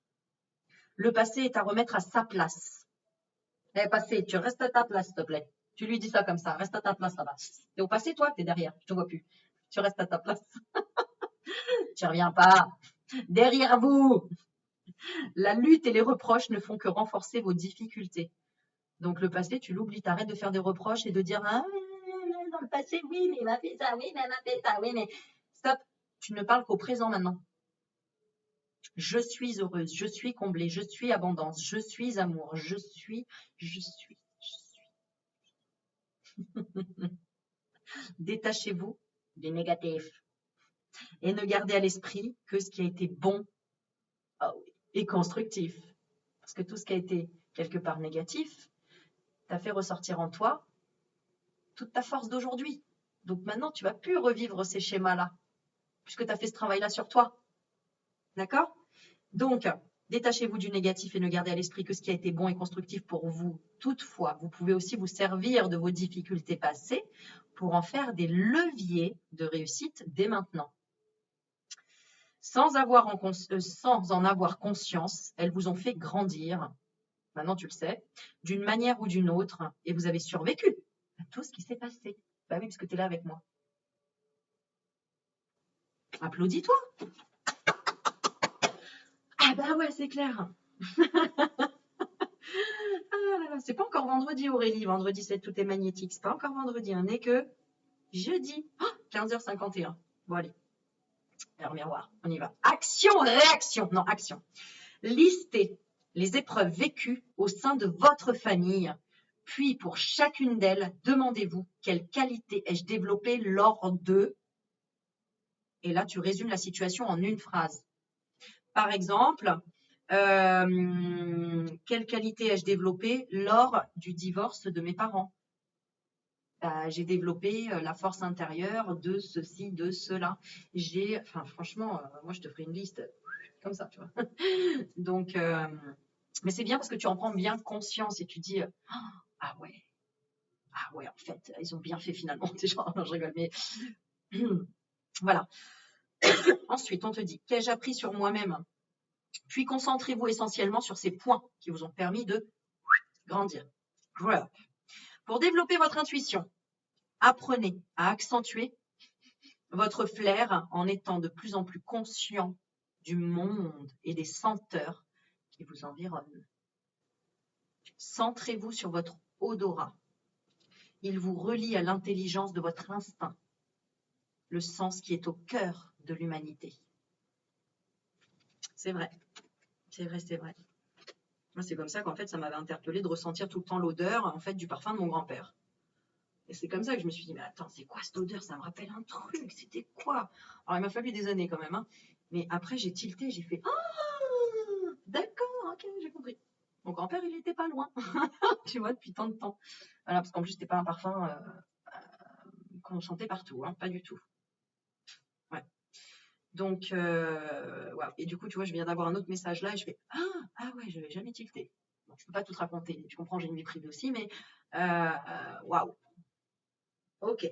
Le passé est à remettre à sa place. Eh, passé, tu restes à ta place, s'il te plaît. Tu lui dis ça comme ça, reste à ta place là-bas. T'es au passé, toi, t'es derrière, je te vois plus. Tu restes à ta place. Tu reviens pas. Derrière vous. La lutte et les reproches ne font que renforcer vos difficultés. Donc le passé, tu l'oublies, t'arrêtes de faire des reproches et de dire ah dans le passé, oui, mais il m'a fait ça, oui, mais elle m'a fait ça, oui, mais stop. Tu ne parles qu'au présent maintenant. Je suis heureuse, je suis comblée, je suis abondance, je suis amour, je suis. Détachez-vous du négatif et ne gardez à l'esprit que ce qui a été bon et constructif. Parce que tout ce qui a été quelque part négatif t'a fait ressortir en toi toute ta force d'aujourd'hui. Donc maintenant, tu ne vas plus revivre ces schémas-là, puisque tu as fait ce travail-là sur toi. D'accord? Donc, détachez-vous du négatif et ne gardez à l'esprit que ce qui a été bon et constructif pour vous. Toutefois, vous pouvez aussi vous servir de vos difficultés passées pour en faire des leviers de réussite dès maintenant. Sans en avoir conscience, elles vous ont fait grandir maintenant tu le sais, d'une manière ou d'une autre, et vous avez survécu à tout ce qui s'est passé. Bah oui, parce que tu es là avec moi. Applaudis-toi. Ah bah ouais, c'est clair. Ah, c'est pas encore vendredi, Aurélie. Vendredi, c'est tout est magnétique. C'est pas encore vendredi, on n'est que jeudi. 15h51. Bon, allez. Alors, miroir, on y va. Action, réaction. Non, action. Listez les épreuves vécues au sein de votre famille. Puis, pour chacune d'elles, demandez-vous quelle qualité ai-je développée lors de. Et là, tu résumes la situation en une phrase. Par exemple, quelle qualité ai-je développée lors du divorce de mes parents? J'ai développé la force intérieure de ceci, de cela. Enfin, franchement, moi, je te ferai une liste comme ça, tu vois. Donc, mais c'est bien parce que tu en prends bien conscience et tu dis, ah ouais, en fait, ils ont bien fait finalement. Genre, non, je rigole, mais voilà. Ensuite, on te dit, qu'ai-je appris sur moi-même? Puis concentrez-vous essentiellement sur ces points qui vous ont permis de grandir. Voilà. Pour développer votre intuition, apprenez à accentuer votre flair en étant de plus en plus conscient du monde et des senteurs qui vous environnent. Centrez-vous sur votre odorat. Il vous relie à l'intelligence de votre instinct, le sens qui est au cœur de l'humanité. C'est vrai, c'est vrai, c'est vrai. Moi, c'est comme ça qu'en fait, ça m'avait interpellée de ressentir tout le temps l'odeur en fait du parfum de mon grand-père. Et c'est comme ça que je me suis dit, mais attends, c'est quoi cette odeur? Ça me rappelle un truc, c'était quoi? Alors, il m'a fallu des années quand même, hein. Mais après, j'ai tilté, j'ai fait, ah, d'accord, ok, j'ai compris. Mon grand-père, il n'était pas loin, tu vois, depuis tant de temps. Voilà, parce qu'en plus, c'était pas un parfum qu'on sentait partout, hein, pas du tout. Ouais. Donc, wow. Et du coup, tu vois, je viens d'avoir un autre message là et je fais, ah ouais, je n'avais jamais tilté. Bon, je peux pas tout te raconter, tu comprends, j'ai une vie privée aussi, mais waouh. Ok.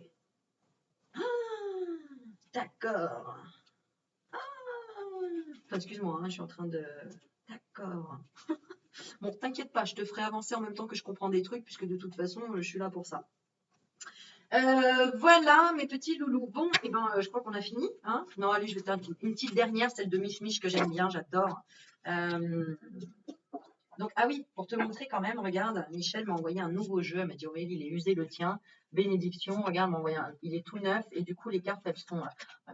D'accord. Enfin, excuse-moi, hein, je suis en train de. D'accord. Bon, t'inquiète pas, je te ferai avancer en même temps que je comprends des trucs, puisque de toute façon, je suis là pour ça. Voilà, mes petits loulous. Bon, et ben, je crois qu'on a fini. Hein, non, allez, je vais faire une petite dernière, celle de Mich Mich que j'aime bien, j'adore. Donc, ah oui, pour te montrer quand même, regarde, Michel m'a envoyé un nouveau jeu. Elle m'a dit, Aurélie, il est usé le tien. Bénédiction, regarde, il est tout neuf. Et du coup, les cartes, elles sont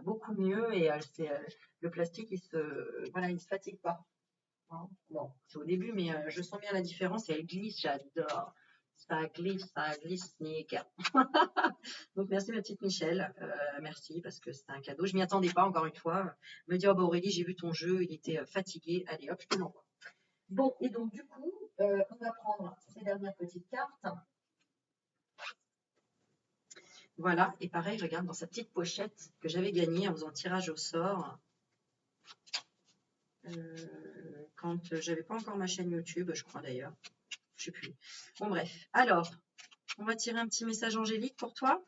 beaucoup mieux. Et le plastique, il se fatigue pas. Hein. Bon, c'est au début, mais je sens bien la différence. Et elle glisse, j'adore. Ça glisse, nickel. Donc, merci ma petite Michel. Merci parce que c'était un cadeau. Je m'y attendais pas, encore une fois. Me dire, oh, bah, Aurélie, j'ai vu ton jeu, il était fatigué. Allez, hop, je te l'envoie. Bon, et donc du coup, on va prendre ces dernières petites cartes. Voilà, et pareil, regarde dans sa petite pochette que j'avais gagnée en faisant tirage au sort. Quand j'avais pas encore ma chaîne YouTube, je crois d'ailleurs. Je sais plus. Bon, bref. Alors, on va tirer un petit message angélique pour toi.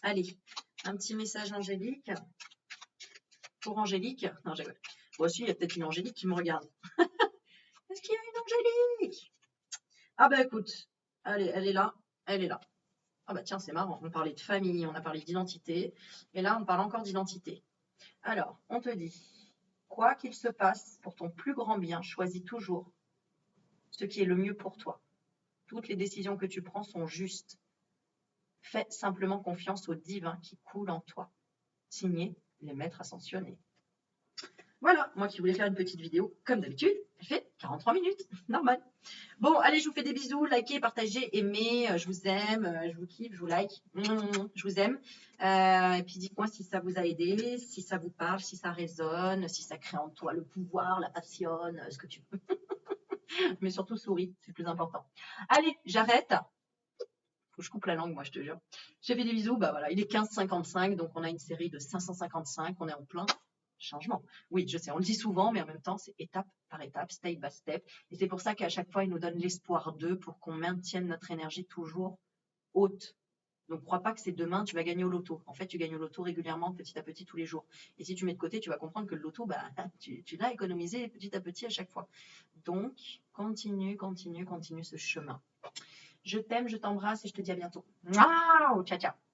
Allez, un petit message angélique. Pour Angélique. Non, j'ai. Moi aussi, il y a peut-être une Angélique qui me regarde. Est-ce qu'il y a une Angélique? Ah ben écoute, allez, elle est là. Elle est là. Ah bah tiens, c'est marrant, on parlait de famille, on a parlé d'identité, et là on parle encore d'identité. Alors, on te dit, quoi qu'il se passe pour ton plus grand bien, choisis toujours ce qui est le mieux pour toi. Toutes les décisions que tu prends sont justes. Fais simplement confiance au divin qui coule en toi. Signé, les maîtres ascensionnés. Voilà, moi qui voulais faire une petite vidéo, comme d'habitude, elle fait 43 minutes, normal. Bon, allez, je vous fais des bisous, likez, partagez, aimez, je vous aime, je vous kiffe, je vous like, je vous aime. Et puis dites-moi si ça vous a aidé, si ça vous parle, si ça résonne, si ça crée en toi le pouvoir, la passion, ce que tu veux. Mais surtout souris, c'est le plus important. Allez, j'arrête. Faut que je coupe la langue, moi, je te jure. J'ai fait des bisous, bah voilà, il est 15h55, donc on a une série de 555, on est en plein changement. Oui, je sais, on le dit souvent, mais en même temps, c'est étape par étape, step by step. Et c'est pour ça qu'à chaque fois, il nous donne l'espoir d'eux pour qu'on maintienne notre énergie toujours haute Donc, crois pas que c'est demain, tu vas gagner au loto. En fait, tu gagnes au loto régulièrement, petit à petit, tous les jours. Et si tu mets de côté, tu vas comprendre que le loto, bah, tu l'as économisé petit à petit à chaque fois. Donc, continue, continue, continue ce chemin. Je t'aime, je t'embrasse et je te dis à bientôt. Ciao, ciao.